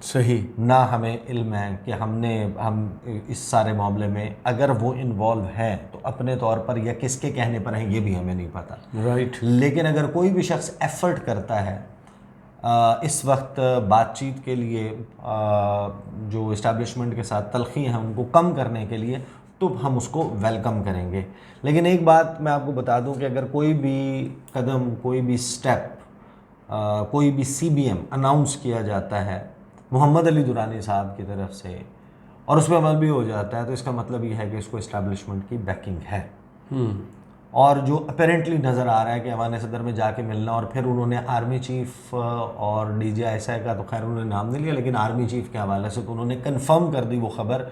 صحیح. نہ ہمیں علم ہے کہ ہم اس سارے معاملے میں اگر وہ انوالو ہیں تو اپنے طور پر یا کس کے کہنے پر ہیں یہ بھی ہمیں نہیں پتہ. رائٹ. لیکن اگر کوئی بھی شخص ایفرٹ کرتا ہے اس وقت بات چیت کے لیے، جو اسٹیبلشمنٹ کے ساتھ تلخی ہیں ان کو کم کرنے کے لیے، تو ہم اس کو ویلکم کریں گے. لیکن ایک بات میں آپ کو بتا دوں کہ اگر کوئی بھی قدم، کوئی بھی سٹیپ، کوئی بھی سی بی ایم اناؤنس کیا جاتا ہے محمد علی درانی صاحب کی طرف سے اور اس پہ عمل بھی ہو جاتا ہے، تو اس کا مطلب یہ ہے کہ اس کو اسٹیبلشمنٹ کی بیکنگ ہے. اور جو اپیرنٹلی نظر آ رہا ہے کہ ایوان صدر میں جا کے ملنا، اور پھر انہوں نے آرمی چیف اور D G I S I کا تو خیر انہوں نے نام نہیں لیا، لیکن آرمی چیف کے حوالے سے تو انہوں نے کنفرم کر دی وہ خبر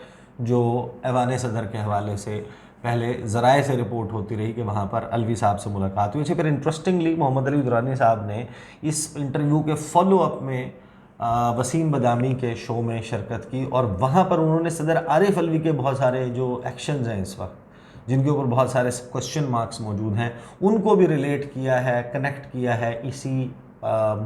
جو ایوان صدر کے حوالے سے پہلے ذرائع سے رپورٹ ہوتی رہی کہ وہاں پر الوی صاحب سے ملاقات ہوئی. اچھا، پھر انٹرسٹنگلی محمد علی درانی صاحب نے اس انٹرویو کے فالو اپ میں وسیم بدامی کے شو میں شرکت کی، اور وہاں پر انہوں نے صدر عارف الوی کے بہت سارے جو ایکشنز ہیں اس وقت، جن کے اوپر بہت سارے کوسچن مارکس موجود ہیں، ان کو بھی ریلیٹ کیا ہے، کنیکٹ کیا ہے اسی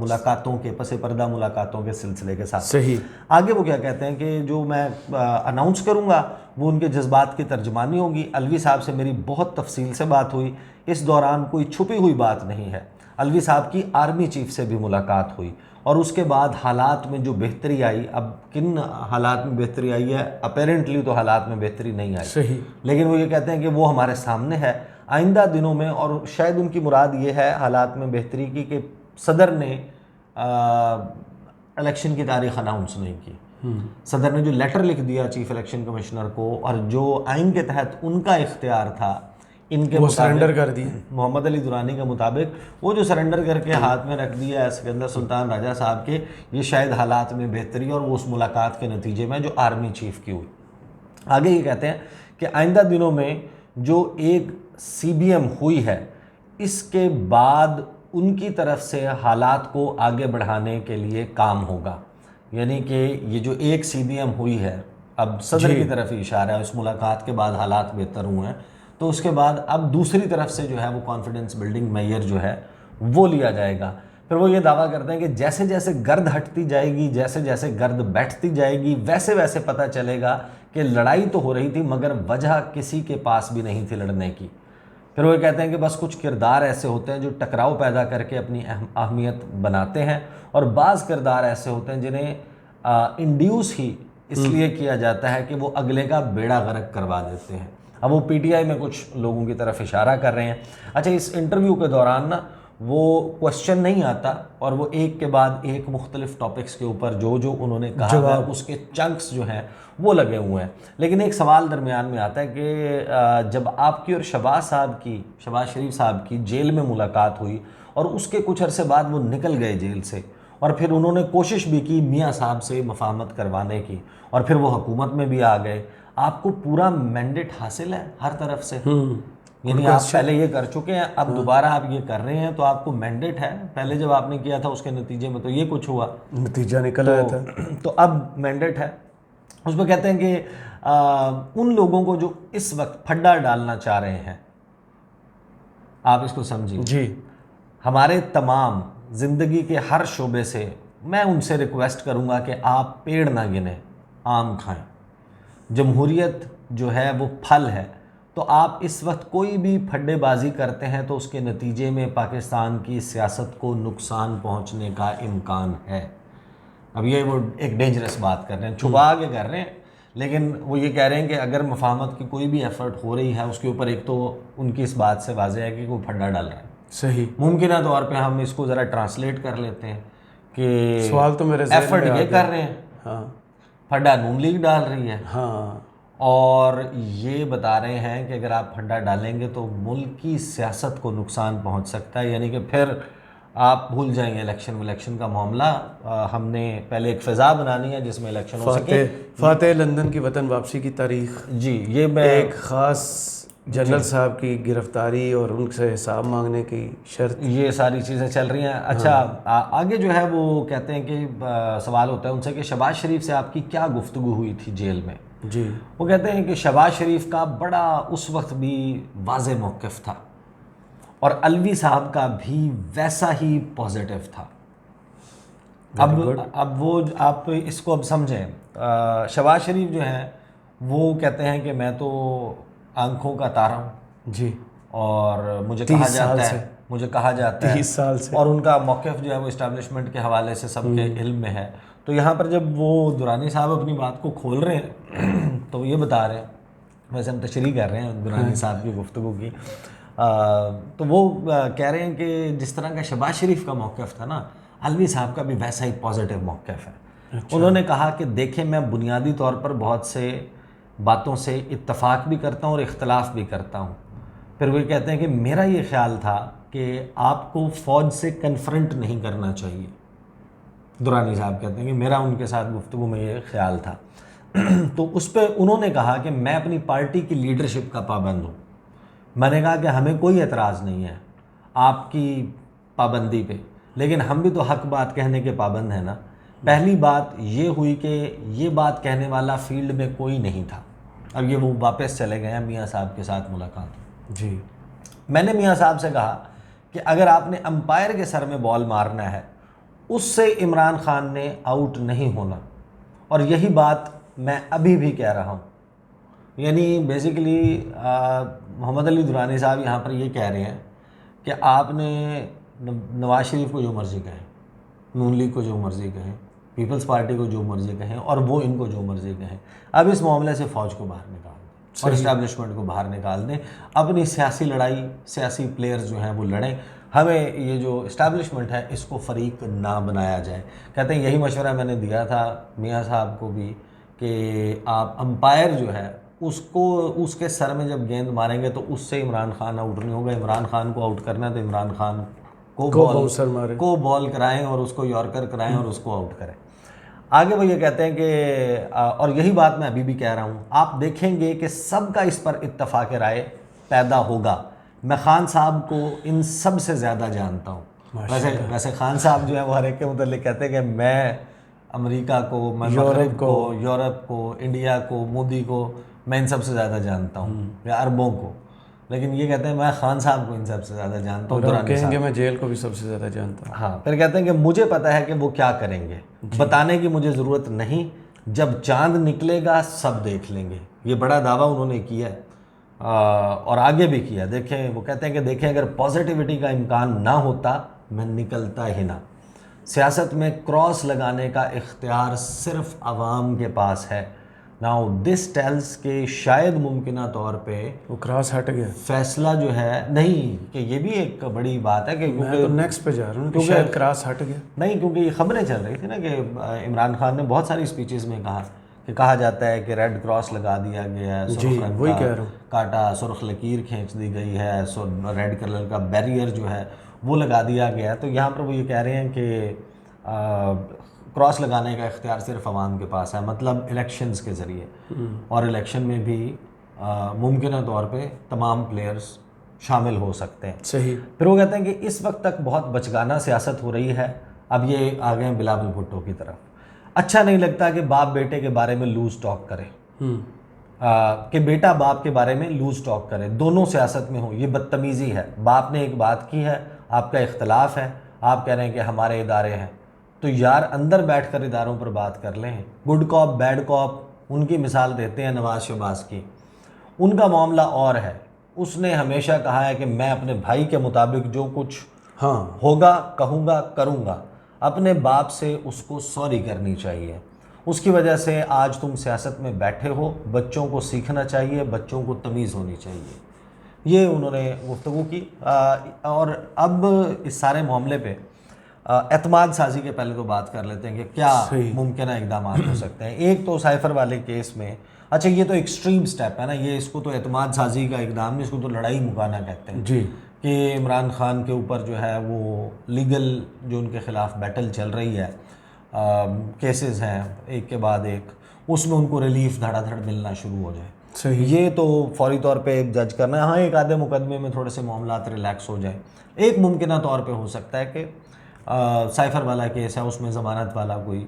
ملاقاتوں کے، پس پردہ ملاقاتوں کے سلسلے کے ساتھ. صحیح. آگے وہ کیا کہتے ہیں کہ جو میں اناؤنس کروں گا وہ ان کے جذبات کی ترجمانی ہوگی. الوی صاحب سے میری بہت تفصیل سے بات ہوئی، اس دوران کوئی چھپی ہوئی بات نہیں ہے. الوی صاحب کی آرمی چیف سے بھی ملاقات ہوئی، اور اس کے بعد حالات میں جو بہتری آئی، اب کن حالات میں بہتری آئی ہے، اپیرنٹلی تو حالات میں بہتری نہیں آئی. صحیح. لیکن وہ یہ کہتے ہیں کہ وہ ہمارے سامنے ہے. آئندہ دنوں میں، اور شاید ان کی مراد یہ ہے حالات میں بہتری کی، کہ صدر نے الیکشن کی تاریخ اناؤنس نہیں کی. صدر نے جو لیٹر لکھ دیا چیف الیکشن کمشنر کو، اور جو آئین کے تحت ان کا اختیار تھا ان کے وہ سرنڈر کر دی. محمد علی درانی کے مطابق وہ جو سرنڈر کر کے ہاتھ میں رکھ دیا ہے سکندر سلطان راجہ صاحب کے، یہ شاید حالات میں بہتری اور وہ اس ملاقات کے نتیجے میں جو آرمی چیف کی ہوئی. آگے یہ کہتے ہیں کہ آئندہ دنوں میں جو ایک سی بی ایم ہوئی ہے، اس کے بعد ان کی طرف سے حالات کو آگے بڑھانے کے لیے کام ہوگا. یعنی کہ یہ جو ایک سی بی ایم ہوئی ہے، اب صدر کی طرف ہی اشارہ ہے، اس ملاقات کے بعد حالات بہتر ہوئے ہیں، تو اس کے بعد اب دوسری طرف سے جو ہے وہ کانفیڈنس بلڈنگ میئر جو ہے وہ لیا جائے گا. پھر وہ یہ دعویٰ کرتے ہیں کہ جیسے جیسے گرد ہٹتی جائے گی، جیسے جیسے گرد بیٹھتی جائے گی، ویسے ویسے پتہ چلے گا کہ لڑائی تو ہو رہی تھی مگر وجہ کسی کے پاس بھی نہیں تھی لڑنے کی. پھر وہ کہتے ہیں کہ بس کچھ کردار ایسے ہوتے ہیں جو ٹکراؤ پیدا کر کے اپنی اہمیت بناتے ہیں، اور بعض کردار ایسے ہوتے ہیں جنہیں انڈیوس ہی اس لیے کیا جاتا ہے کہ وہ اگلے کا بیڑا غرق کروا دیتے ہیں. اب وہ پی ٹی آئی میں کچھ لوگوں کی طرف اشارہ کر رہے ہیں. اچھا، اس انٹرویو کے دوران نا وہ کوشچن نہیں آتا، اور وہ ایک کے بعد ایک مختلف ٹاپکس کے اوپر جو انہوں نے کہا ہے اس کے چنکس جو ہیں وہ لگے ہوئے ہیں. لیکن ایک سوال درمیان میں آتا ہے کہ جب آپ کی اور شہباز شریف صاحب کی جیل میں ملاقات ہوئی، اور اس کے کچھ عرصے بعد وہ نکل گئے جیل سے، اور پھر انہوں نے کوشش بھی کی میاں صاحب سے مفاہمت کروانے کی، اور پھر وہ حکومت میں بھی آ گئے، آپ کو پورا مینڈیٹ حاصل ہے ہر طرف سے؟ یعنی آپ پہلے یہ کر چکے ہیں، اب دوبارہ آپ یہ کر رہے ہیں، تو آپ کو مینڈیٹ ہے؟ پہلے جب آپ نے کیا تھا اس کے نتیجے میں تو یہ کچھ ہوا، نتیجہ نکل آیا تھا، تو اب مینڈیٹ ہے. اس میں کہتے ہیں کہ ان لوگوں کو جو اس وقت پھڈا ڈالنا چاہ رہے ہیں، آپ اس کو سمجھیں جی، ہمارے تمام زندگی کے ہر شعبے سے میں ان سے ریکویسٹ کروں گا کہ آپ پیڑ نہ گنیں، آم کھائیں. جمہوریت جو ہے وہ پھل ہے، تو آپ اس وقت کوئی بھی پھڈے بازی کرتے ہیں تو اس کے نتیجے میں پاکستان کی سیاست کو نقصان پہنچنے کا امکان ہے. اب یہ وہ ایک ڈینجرس بات کر رہے ہیں، چھپا کے کر رہے ہیں، لیکن وہ یہ کہہ رہے ہیں کہ اگر مفاہمت کی کوئی بھی ایفرٹ ہو رہی ہے، اس کے اوپر ایک تو ان کی اس بات سے واضح ہے کہ کوئی پھڈا ڈال رہا ہے. صحیح. ممکنہ طور پہ ہم اس کو ذرا ٹرانسلیٹ کر لیتے ہیں کہ سوال تو میرے ذہن ایفرٹ میں یہ کر رہے ہیں، ہاں پھڈا نون لیگ ڈال رہی ہے، ہاں، اور یہ بتا رہے ہیں کہ اگر آپ پھڈا ڈالیں گے تو ملک کی سیاست کو نقصان پہنچ سکتا ہے. یعنی کہ پھر آپ بھول جائیں گے الیکشن کا معاملہ. ہم نے پہلے ایک فضا بنانی ہے جس میں الیکشن ہو سکے. فاتح لندن کی وطن واپسی کی تاریخ، جی، یہ میں ایک خاص جنرل صاحب کی گرفتاری اور ان سے حساب مانگنے کی شرط، یہ ساری چیزیں چل رہی ہیں. اچھا، آگے جو ہے وہ کہتے ہیں کہ سوال ہوتا ہے ان سے کہ شہباز شریف سے آپ کی کیا گفتگو ہوئی تھی جیل میں؟ جی، وہ کہتے ہیں کہ شہباز شریف کا بڑا اس وقت بھی واضح موقف تھا، اور الوی صاحب کا بھی ویسا ہی پازیٹیو تھا. اب وہ آپ اس کو اب سمجھیں، شہباز شریف جو ہیں وہ کہتے ہیں کہ میں تو آنکھوں کا تارا ہوں جی، اور مجھے 30 سال سے، کہا جاتا ہے 30 سال سے، اور ان کا موقف جو ہے وہ اسٹیبلشمنٹ کے حوالے سے سب کے علم میں ہے. تو یہاں پر جب وہ درانی صاحب اپنی بات کو کھول رہے ہیں تو یہ بتا رہے ہیں، ویسے ہم تشریح کر رہے ہیں درانی صاحب کی گفتگو کی، تو وہ کہہ رہے ہیں کہ جس طرح کا شہباز شریف کا موقف تھا نا، علوی صاحب کا بھی ویسا ہی پازیٹیو موقف ہے. انہوں نے کہا کہ دیکھیں میں بنیادی طور پر بہت سے باتوں سے اتفاق بھی کرتا ہوں اور اختلاف بھی کرتا ہوں. پھر وہ کہتے ہیں کہ میرا یہ خیال تھا کہ آپ کو فوج سے کنفرنٹ نہیں کرنا چاہیے. درانی صاحب کہتے ہیں کہ میرا ان کے ساتھ گفتگو میں یہ خیال تھا. تو اس پہ انہوں نے کہا کہ میں اپنی پارٹی کی لیڈرشپ کا پابند ہوں. میں نے کہا کہ ہمیں کوئی اعتراض نہیں ہے آپ کی پابندی پہ، لیکن ہم بھی تو حق بات کہنے کے پابند ہیں نا. پہلی بات یہ ہوئی کہ یہ بات کہنے والا فیلڈ میں کوئی نہیں تھا. اب یہ وہ واپس چلے گئے ہیں میاں صاحب کے ساتھ ملاقات. جی، میں نے میاں صاحب سے کہا کہ اگر آپ نے امپائر کے سر میں بال مارنا ہے اس سے عمران خان نے آؤٹ نہیں ہونا، اور یہی بات میں ابھی بھی کہہ رہا ہوں. یعنی بیسیکلی محمد علی درانی صاحب یہاں پر یہ کہہ رہے ہیں کہ آپ نے نواز شریف کو جو مرضی کہیں، نون لیگ کو جو مرضی کہیں، پیپلز پارٹی کو جو مرضی کہیں، اور وہ ان کو جو مرضی کہیں، اب اس معاملے سے فوج کو باہر نکال دیں اور اسٹیبلشمنٹ کو باہر نکال دیں. اپنی سیاسی لڑائی سیاسی پلیئرز جو ہیں وہ لڑیں، ہمیں یہ جو اسٹیبلشمنٹ ہے اس کو فریق نہ بنایا جائے. کہتے ہیں یہی مشورہ میں نے دیا تھا میاں صاحب کو بھی کہ آپ امپائر جو ہے اس کے سر میں جب گیند ماریں گے تو اس سے عمران خان آؤٹ نہیں ہوگا. عمران خان کو آؤٹ کرنا ہے تو عمران خان کو بال کرائیں اور اس کو یارکر کرائیں اور اس کو آؤٹ کریں. آگے وہ یہ کہتے ہیں کہ اور یہی بات میں ابھی بھی کہہ رہا ہوں، آپ دیکھیں گے کہ سب کا اس پر اتفاق رائے پیدا ہوگا. میں خان صاحب کو ان سب سے زیادہ جانتا ہوں. ویسے خان صاحب جو ہیں وہ ہر ایک کے متعلق کہتے ہیں کہ میں امریکہ کو، میں مغرب کو، یورپ کو، انڈیا کو، مودی کو میں ان سب سے زیادہ جانتا ہوں یا عربوں کو، لیکن یہ کہتے ہیں میں خان صاحب کو ان سب سے زیادہ جانتا ہوں. اور کہیں گے میں جیل کو بھی سب سے زیادہ جانتا ہوں. ہاں، پھر کہتے ہیں کہ مجھے پتہ ہے کہ وہ کیا کریں گے، بتانے کی مجھے ضرورت نہیں، جب چاند نکلے گا سب دیکھ لیں گے. یہ بڑا دعویٰ انہوں نے کیا ہے اور آگے بھی کیا. دیکھیں وہ کہتے ہیں کہ دیکھیں اگر پازیٹیوٹی کا امکان نہ ہوتا میں نکلتا ہی نہ. سیاست میں کراس لگانے کا اختیار صرف عوام کے پاس ہے. ناؤ دس ٹیلز کہ شاید ممکنہ طور پہ وہ کراس ہٹ گیا فیصلہ جو ہے نہیں، کہ یہ بھی ایک بڑی بات ہے کہ میں تو نیکسٹ پہ جا رہا ہوں کہ شاید کراس ہٹ گیا. نہیں، کیونکہ یہ خبریں چل رہی تھی نا کہ عمران خان نے بہت ساری اسپیچز میں کہا کہ کہا جاتا ہے کہ ریڈ کراس لگا دیا گیا ہے، سرخ رنگ کا کاٹا، سرخ لکیر کھینچ دی گئی ہے، ریڈ کلر کا بیریئر جو ہے وہ لگا دیا گیا ہے. تو یہاں پر وہ یہ کہہ رہے ہیں کہ کراس لگانے کا اختیار صرف عوام کے پاس ہے، مطلب الیکشنز کے ذریعے، اور الیکشن میں بھی ممکنہ طور پہ تمام پلیئرز شامل ہو سکتے ہیں. صحیح. پھر وہ کہتے ہیں کہ اس وقت تک بہت بچگانہ سیاست ہو رہی ہے. اب یہ آ گئے ہیں بلاول بھٹو کی طرف. اچھا نہیں لگتا کہ باپ بیٹے کے بارے میں لوز ٹاک کرے، کہ بیٹا باپ کے بارے میں لوز ٹاک کرے، دونوں سیاست میں ہوں. یہ بدتمیزی ہے. باپ نے ایک بات کی ہے، آپ کا اختلاف ہے، آپ کہہ رہے ہیں کہ ہمارے ادارے ہیں، تو یار اندر بیٹھ کر اداروں پر بات کر لیں. گڈ کاپ بیڈ کاپ ان کی مثال دیتے ہیں نواز شہباز کی. ان کا معاملہ اور ہے. اس نے ہمیشہ کہا ہے کہ میں اپنے بھائی کے مطابق جو کچھ ہوگا کہوں گا کروں گا. اپنے باپ سے اس کو سوری کرنی چاہیے. اس کی وجہ سے آج تم سیاست میں بیٹھے ہو. بچوں کو سیکھنا چاہیے، بچوں کو تمیز ہونی چاہیے. یہ انہوں نے گفتگو کی. اور اب اس سارے معاملے پہ اعتماد سازی کے پہلے تو بات کر لیتے ہیں کہ کیا ممکنہ اقدامات ہو سکتے ہیں. ایک تو سائفر والے کیس میں، اچھا یہ تو ایکسٹریم سٹیپ ہے نا، یہ اس کو تو اعتماد سازی کا اقدام نہیں، اس کو تو لڑائی مکانا کہتے ہیں. جی، کہ عمران خان کے اوپر جو ہے وہ لیگل جو ان کے خلاف بیٹل چل رہی ہے، کیسز ہیں ایک کے بعد ایک، اس میں ان کو ریلیف دھڑا دھڑ ملنا شروع ہو جائے. صحیح. یہ تو فوری طور پہ جج کرنا ہے. ہاں ایک آدھے مقدمے میں تھوڑے سے معاملات ریلیکس ہو جائیں. ایک ممکنہ طور پہ ہو سکتا ہے کہ سائفر والا کیس ہے اس میں ضمانت والا کوئی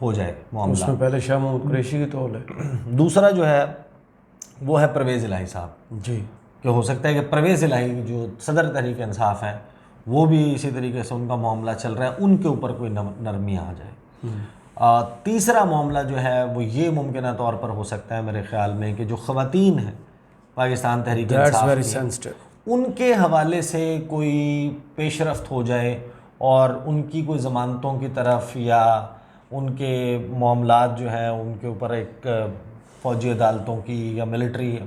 ہو جائے معاملہ، اس میں پہلے شاہ محمود قریشی کی تول ہے. دوسرا جو ہے وہ ہے پرویز الہی صاحب. جی، کہ ہو سکتا ہے کہ پرویز الہی جو صدر تحریک انصاف ہیں وہ بھی اسی طریقے سے ان کا معاملہ چل رہا ہے, ان کے اوپر کوئی نرمی آ جائے. تیسرا معاملہ جو ہے وہ یہ ممکنہ طور پر ہو سکتا ہے میرے خیال میں کہ جو خواتین ہیں پاکستان تحریک انصاف کی, ان کے حوالے سے کوئی پیش رفت ہو جائے اور ان کی کوئی ضمانتوں کی طرف یا ان کے معاملات جو ہیں ان کے اوپر ایک فوجی عدالتوں کی یا ملٹری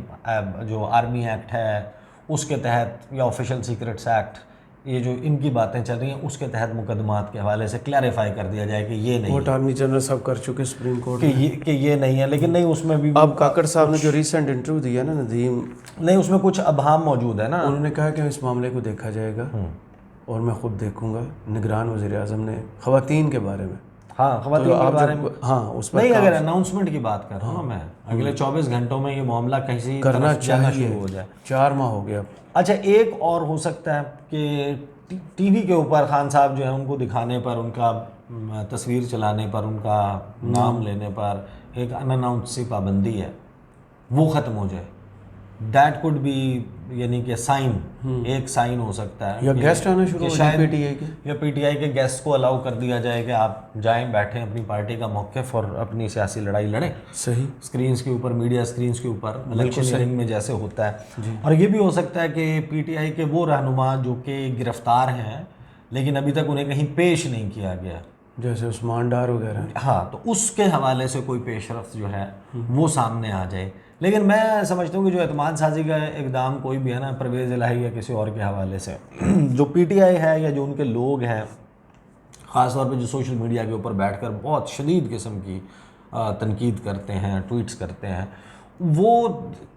جو آرمی ایکٹ ہے اس کے تحت یا آفیشل سیکرٹس ایکٹ, یہ جو ان کی باتیں چل رہی ہیں اس کے تحت مقدمات کے حوالے سے کلیریفائی کر دیا جائے کہ یہ نہیں, وہ اٹارنی جنرل صاحب کر چکے سپریم کورٹ کہ یہ نہیں ہے. لیکن نہیں, اس میں بھی اب کاکڑ صاحب نے جو ریسنٹ انٹرویو دیا نا ندیم, نہیں اس میں کچھ ابہام موجود ہے نا. انہوں نے کہا کہ اس معاملے کو دیکھا جائے گا اور میں خود دیکھوں گا. نگران وزیر اعظم نے خواتین کے بارے میں, ہاں خواتین کے بارے میں, ہاں اس نہیں اگر اناؤنسمنٹ کی بات کر رہا ہوں نا میں, اگلے 24 گھنٹوں میں یہ معاملہ کہیں کرنا جانا چاہیے. شروع ہو جائے. 4 ماہ ہو گیا. اچھا ایک اور ہو سکتا ہے کہ ٹی وی کے اوپر خان صاحب جو ہے ان کو دکھانے پر, ان کا تصویر چلانے پر, ان کا نام لینے پر ایک ان اناؤنس سی پابندی ہے, وہ ختم ہو جائے. دیٹ کوڈ بی, یعنی کہ سائن, ایک سائن ہو سکتا ہے, یا گیسٹ آنا شروع ہو جائے پی ٹی آئی کے, یا پی ٹی آئی کے گیسٹ کو الاؤ کر دیا جائے کہ آپ جائیں بیٹھیں اپنی پارٹی کا موقف اور اپنی سیاسی لڑائی لڑیں. صحیح, اسکرینس کے اوپر, میڈیا اسکرینس کے اوپر الیکشن میں جیسے ہوتا ہے. اور یہ بھی ہو سکتا ہے کہ پی ٹی آئی کے وہ رہنما جو کہ گرفتار ہیں لیکن ابھی تک انہیں کہیں پیش نہیں کیا گیا, جیسے عثمان ڈار وغیرہ, ہاں, تو اس کے حوالے سے کوئی پیش رفت جو ہے وہ سامنے آ جائے. لیکن میں سمجھتا ہوں کہ جو اعتماد سازی کا اقدام کوئی بھی ہے نا, پرویز الہی یا کسی اور کے حوالے سے, جو پی ٹی آئی ہے یا جو ان کے لوگ ہیں, خاص طور پہ جو سوشل میڈیا کے اوپر بیٹھ کر بہت شدید قسم کی تنقید کرتے ہیں, ٹویٹس کرتے ہیں, وہ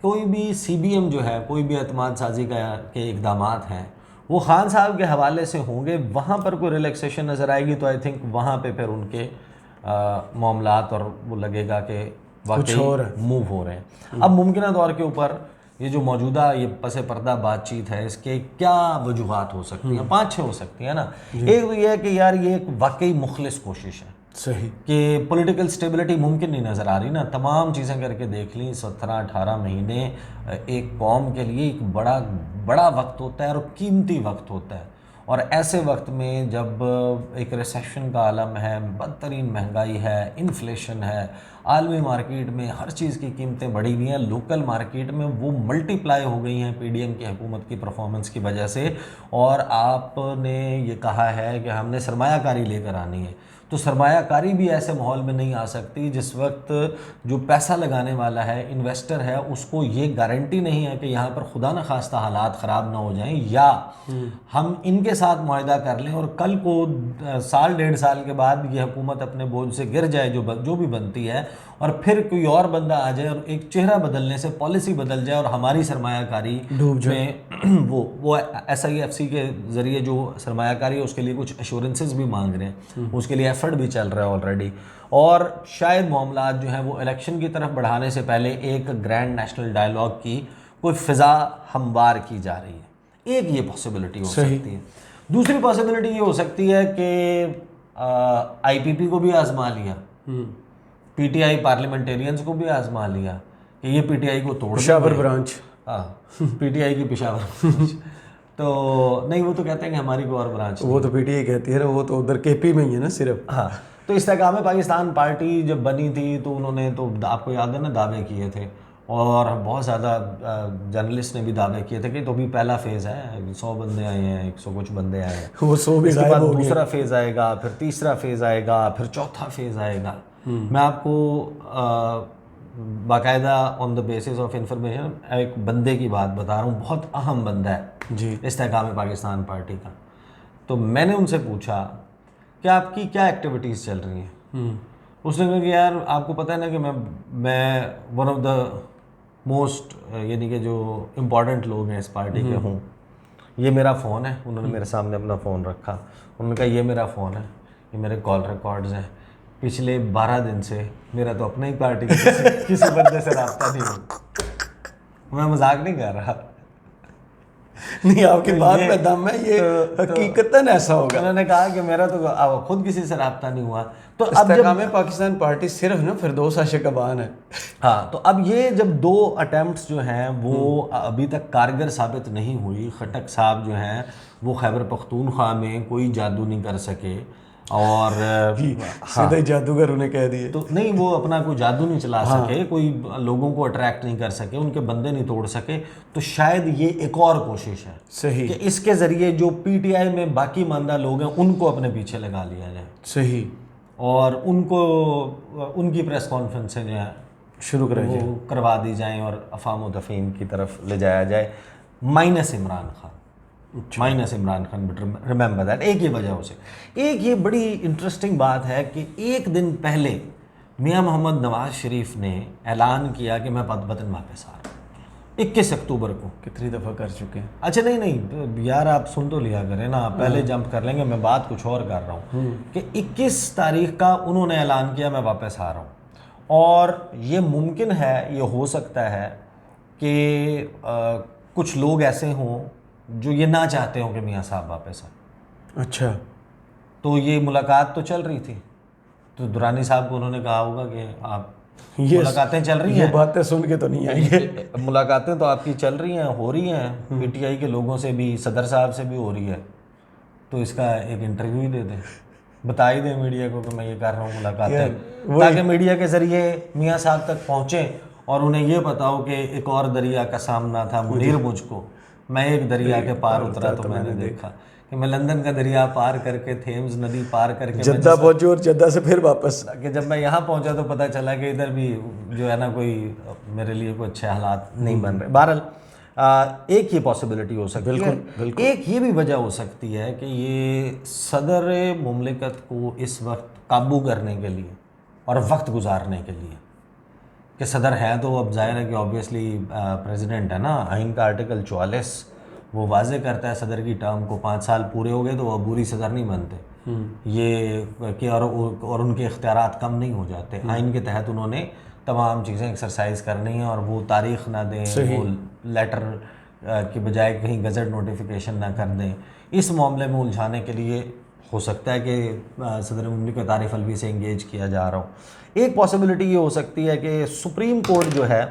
کوئی بھی سی بی ایم جو ہے, کوئی بھی اعتماد سازی کے اقدامات ہیں وہ خان صاحب کے حوالے سے ہوں گے, وہاں پر کوئی ریلیکسیشن نظر آئے گی تو آئی تھنک وہاں پہ پھر ان کے معاملات اور وہ لگے گا کہ واقعی موو ہو رہے ہیں. اب ممکنہ طور کے اوپر یہ جو موجودہ یہ پس پردہ بات چیت ہے, اس کے کیا وجوہات ہو سکتی ہیں؟ 5-6 ہو سکتی ہیں نا. ایک تو یہ ہے کہ یار یہ ایک واقعی مخلص کوشش ہے, صحیح, کہ پولیٹیکل سٹیبلٹی ممکن نہیں نظر آ رہی نا. تمام چیزیں کر کے دیکھ لیں, 17-18 مہینے ایک قوم کے لیے ایک بڑا وقت ہوتا ہے اور قیمتی وقت ہوتا ہے. اور ایسے وقت میں جب ایک ریسیشن کا عالم ہے, بدترین مہنگائی ہے, انفلیشن ہے, عالمی مارکیٹ میں ہر چیز کی قیمتیں بڑھی ہوئی ہیں, لوکل مارکیٹ میں وہ ملٹی پلائی ہو گئی ہیں پی ڈی ایم کی حکومت کی پرفارمنس کی وجہ سے, اور آپ نے یہ کہا ہے کہ ہم نے سرمایہ کاری لے کر آنی ہے, تو سرمایہ کاری بھی ایسے ماحول میں نہیں آ سکتی جس وقت جو پیسہ لگانے والا ہے, انویسٹر ہے, اس کو یہ گارنٹی نہیں ہے کہ یہاں پر خدا نخواستہ حالات خراب نہ ہو جائیں, یا ہم ان کے ساتھ معاہدہ کر لیں اور کل کو 1.5 سال کے بعد یہ حکومت اپنے بوجھ سے گر جائے جو بھی بنتی ہے, اور پھر کوئی اور بندہ آ جائے اور ایک چہرہ بدلنے سے پالیسی بدل جائے اور ہماری سرمایہ کاری میں وہ ایس آئی ایف سی کے ذریعے جو سرمایہ کاری ہے اس کے لیے کچھ ایشورنسز بھی مانگ رہے ہیں, اس کے لیے ایفرٹ بھی چل رہا ہے آلریڈی, اور شاید معاملات جو ہیں وہ الیکشن کی طرف بڑھانے سے پہلے ایک گرینڈ نیشنل ڈائلاگ کی کوئی فضا ہموار کی جا رہی ہے. ایک یہ پاسبلٹی ہو سکتی ہے. دوسری پاسبلٹی یہ ہو سکتی ہے کہ آئی پی پی کو بھی آزما لیا, پی ٹی آئی پارلیمنٹیرینز کو بھی آزما لیا کہ یہ پی ٹی آئی کو توڑ پشاور برانچ, ہاں پی ٹی آئی کی پشاور برانچ, تو نہیں وہ تو کہتے ہیں کہ ہماری کو اور برانچ, وہ تو پی ٹی آئی کہتی ہے نا, وہ تو ادھر کے پی میں ہی ہے نا صرف. ہاں, تو استحکام پاکستان پارٹی جب بنی تھی تو انہوں نے تو آپ کو یاد ہے نا دعوے کیے تھے, اور بہت زیادہ جرنلسٹ نے بھی دعوے کیے تھے کہ تو بھی پہلا فیز ہے, 100 بندے آئے ہیں, 100 کچھ بندے آئے ہیں, وہ 100 بھی اس کے بعد دوسرا فیز آئے گا, پھر تیسرا فیز آئے گا, پھر چوتھا فیز آئے گا. میں آپ کو باقاعدہ آن دا بیسس آف انفارمیشن ایک بندے کی بات بتا رہا ہوں, بہت اہم بندہ ہے جی استحکام پاکستان پارٹی کا. تو میں نے ان سے پوچھا کہ آپ کی کیا ایکٹیویٹیز چل رہی ہیں. اس نے کہا کہ یار آپ کو پتہ ہے نا کہ میں ون آف دا موسٹ, یعنی کہ جو امپورٹنٹ لوگ ہیں اس پارٹی کے ہوں. یہ میرا فون ہے, انہوں نے میرے سامنے اپنا فون رکھا, انہوں نے کہا یہ میرا فون ہے, یہ میرے کال ریکارڈز ہیں, پچھلے 12 دن سے میرا تو اپنا ہی پارٹی کسی بندے سے رابطہ نہیں ہو. میں مذاق نہیں کر رہا, نہیں آپ کی بات میں دم ہے, یہ حقیقتاً ایسا ہوگا. انہوں نے کہا کہ میرا تو خود کسی سے رابطہ نہیں ہوا. تو اب استحکام پاکستان پارٹی صرف نا فردوس عاشق ابان ہے. ہاں, تو اب یہ جب 2 اٹیمپٹس جو ہیں وہ ابھی تک کارگر ثابت نہیں ہوئی. خٹک صاحب جو ہیں وہ خیبر پختونخوا میں کوئی جادو نہیں کر سکے, اور سیدھے جادوگر انہیں کہہ دیے. تو نہیں, وہ اپنا کوئی جادو نہیں چلا سکے, کوئی لوگوں کو اٹریکٹ نہیں کر سکے, ان کے بندے نہیں توڑ سکے. تو شاید یہ ایک اور کوشش ہے صحیح کہ اس کے ذریعے جو پی ٹی آئی میں باقی ماندہ لوگ ہیں ان کو اپنے پیچھے لگا لیا جائے. صحیح. اور ان کو ان کی پریس کانفرنسیں جو ہیں شروع وہ کروا دی جائیں اور افہام و تفہیم کی طرف لے جایا جائے, minus Imran Khan. Minus Imran Khan, but remember that. ایک یہ وجہ ہو سکتی. ایک یہ بڑی انٹرسٹنگ بات ہے کہ ایک دن پہلے میاں محمد نواز شریف نے اعلان کیا کہ میں وطن واپس آ رہا ہوں, 21 اکتوبر کو. کتنی دفعہ کر چکے ہیں. اچھا نہیں یار, آپ سن تو لیا کریں نا, آپ پہلے جمپ کر لیں گے, میں بات کچھ اور کر رہا ہوں کہ 21 تاریخ کا انہوں نے اعلان کیا میں واپس آ رہا ہوں. اور یہ ممکن ہے, یہ ہو سکتا ہے کہ کچھ لوگ ایسے ہوں جو یہ نہ چاہتے ہوں کہ میاں صاحب واپس آئیں. اچھا. تو یہ ملاقات تو چل رہی تھی, تو درانی صاحب کو انہوں نے کہا ہوگا کہ آپ ملاقاتیں چل رہی ہیں, یہ باتیں سن کے تو نہیں آئیں گے. ملاقاتیں تو آپ کی چل رہی ہیں, ہو رہی ہیں, پی ٹی آئی کے لوگوں سے بھی, صدر صاحب سے بھی ہو رہی ہے, تو اس کا ایک انٹرویو ہی دے دیں, بتا ہی دیں میڈیا کو کہ میں یہ کر رہا ہوں ملاقاتیں, تاکہ میڈیا کے ذریعے میاں صاحب تک پہنچیں اور انہیں یہ پتا ہو کہ ایک اور دریا کا سامنا تھا منیر مجھ کو, میں ایک دریا کے پار اترا تو میں نے دیکھا کہ میں لندن کا دریا پار کر کے, تھیمز ندی پار کر کے جدہ پہنچے اور جدہ سے پھر واپس, کہ جب میں یہاں پہنچا تو پتہ چلا کہ ادھر بھی جو ہے نا کوئی میرے لیے کوئی اچھے حالات نہیں بن رہے. بہرحال ایک یہ پاسبلٹی ہو سکتی ہے. ایک یہ بھی وجہ ہو سکتی ہے کہ یہ صدر مملکت کو اس وقت قابو کرنے کے لیے اور وقت گزارنے کے لیے, کہ صدر ہے تو اب ظاہر ہے کہ آبویسلی پریزیڈنٹ ہے نا, آئین کا آرٹیکل 44 وہ واضح کرتا ہے صدر کی ٹرم کو 5 سال پورے ہو گئے تو وہ عبوری صدر نہیں بنتے, یہ کہ اور ان کے اختیارات کم نہیں ہو جاتے. آئین کے تحت انہوں نے تمام چیزیں ایکسرسائز کرنی ہیں, اور وہ تاریخ نہ دیں, وہ لیٹر کی بجائے کہیں گزٹ نوٹیفیکیشن نہ کر دیں. اس معاملے میں الجھانے کے لیے ہو سکتا ہے کہ صدر مملکت عارف الوی سے انگیج کیا جا رہا ہو. ایک پاسبلٹی یہ ہو سکتی ہے کہ سپریم کورٹ جو ہے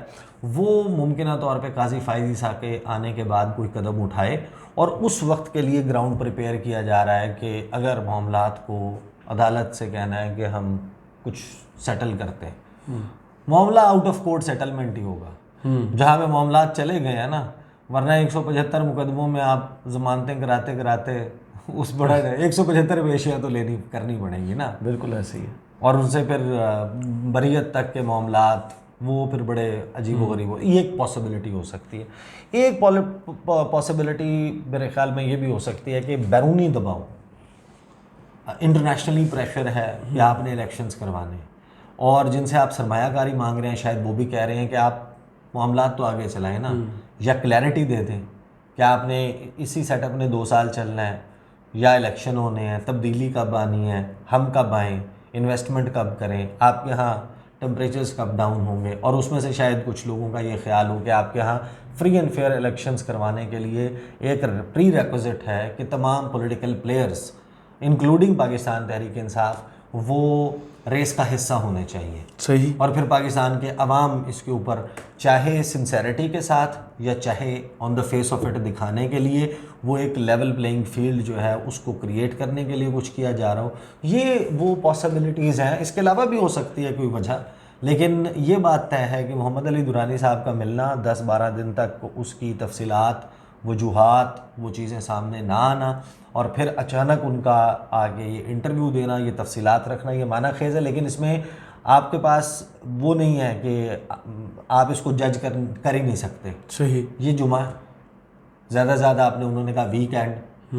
وہ ممکنہ طور پہ قاضی فائز عیسیٰ کے آنے کے بعد کوئی قدم اٹھائے, اور اس وقت کے لیے گراؤنڈ پریپیئر کیا جا رہا ہے کہ اگر معاملات کو عدالت سے کہنا ہے کہ ہم کچھ سیٹل کرتے ہیں, معاملہ آؤٹ آف کورٹ سیٹلمنٹ ہی ہوگا, جہاں پہ معاملات چلے گئے ہیں نا, ورنہ 175 مقدموں میں آپ ضمانتیں کراتے کراتے اس بڑا 175 پیشیاں تو کرنی پڑیں گی نا. بالکل ایسے ہی ہے. اور ان سے پھر بریت تک کے معاملات وہ پھر بڑے عجیب و غریب یہ ایک پاسبلٹی ہو سکتی ہے. ایک پاسبلٹی میرے خیال میں یہ بھی ہو سکتی ہے کہ بیرونی دباؤ, انٹرنیشنلی پریشر ہے کہ آپ نے الیکشنز کروانے, اور جن سے آپ سرمایہ کاری مانگ رہے ہیں شاید وہ بھی کہہ رہے ہیں کہ آپ معاملات تو آگے چلائیں نا, یا کلیئرٹی دے دیں کہ آپ نے اسی سیٹ اپ نے 2 سال چلنا ہے, یا الیکشن ہونے ہیں, تبدیلی کب آنی ہے, ہم کب آئیں, انویسٹمنٹ کب کریں, آپ کے یہاں ٹمپریچرز کب ڈاؤن ہوں گے. اور اس میں سے شاید کچھ لوگوں کا یہ خیال ہو کہ آپ کے یہاں فری اینڈ فیئر الیکشنز کروانے کے لیے ایک پری ریکوزٹ ہے کہ تمام political players including Pakistan Tehreek Insaf وہ ریس کا حصہ ہونے چاہیے. صحیح. اور پھر پاکستان کے عوام اس کے اوپر چاہے سنسیریٹی کے ساتھ یا چاہے آن دا فیس آف اٹ دکھانے کے لیے وہ ایک لیول پلینگ فیلڈ جو ہے اس کو کریٹ کرنے کے لیے کچھ کیا جا رہا ہو. یہ وہ پاسبلٹیز ہیں. اس کے علاوہ بھی ہو سکتی ہے کوئی وجہ, لیکن یہ بات طے ہے کہ محمد علی درانی صاحب کا ملنا 10-12 دن تک اس کی تفصیلات, وجوہات, وہ چیزیں سامنے نہ آنا, اور پھر اچانک ان کا آگے یہ انٹرویو دینا, یہ تفصیلات رکھنا, یہ معنی خیز ہے. لیکن اس میں آپ کے پاس وہ نہیں ہے کہ آپ اس کو جج کر ہی نہیں سکتے. صحیح. یہ جمعہ زیادہ سے زیادہ آپ نے, انہوں نے کہا ویک اینڈ,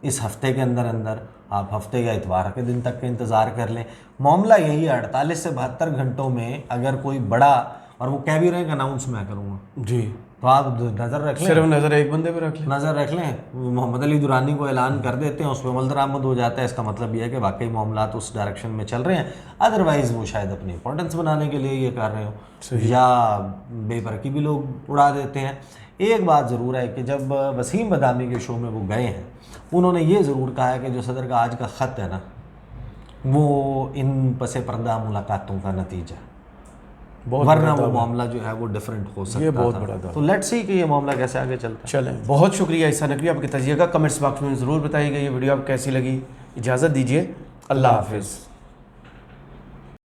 اس ہفتے کے اندر آپ ہفتے یا اتوار کے دن تک کا انتظار کر لیں. معاملہ یہی ہے 48 سے 72 گھنٹوں میں اگر کوئی بڑا, اور وہ کہہ بھی رہے ہیں کہ اناؤنس میں کروں گا, جی, تو آپ نظر رکھ لیں, صرف نظر ایک بندے پہ رکھ لیں, نظر رکھ لیں. محمد علی درانی کو اعلان کر دیتے ہیں, اس پہ عمل درآمد ہو جاتا ہے. اس کا مطلب یہ ہے کہ واقعی معاملات اس ڈائریکشن میں چل رہے ہیں. ادروائز وہ شاید اپنی امپورٹنس بنانے کے لیے یہ کر رہے ہوں, یا بے برکی بھی لوگ اڑا دیتے ہیں. ایک بات ضرور ہے کہ جب وسیم بدامی کے شو میں وہ گئے ہیں انہوں نے یہ ضرور کہا ہے کہ جو صدر کا آج کا خط ہے نا وہ ان پس پردہ ملاقاتوں کا نتیجہ ہے، ورنہ وہ معاملہ جو ہے وہ ڈیفرنٹ ہو سکتا یہ بہت تھا۔ بڑا دعویٰ۔ تو لیٹس سی کہ یہ معاملہ کیسے آگے چلتا ہے۔ چلیں، بہت شکریہ عیسیٰ نقوی، آپ کے تجزیہ کا کمنٹس باکس میں ضرور بتائیے گا۔ یہ ویڈیو آپ کیسی لگی، اجازت دیجیے، اللہ حافظ۔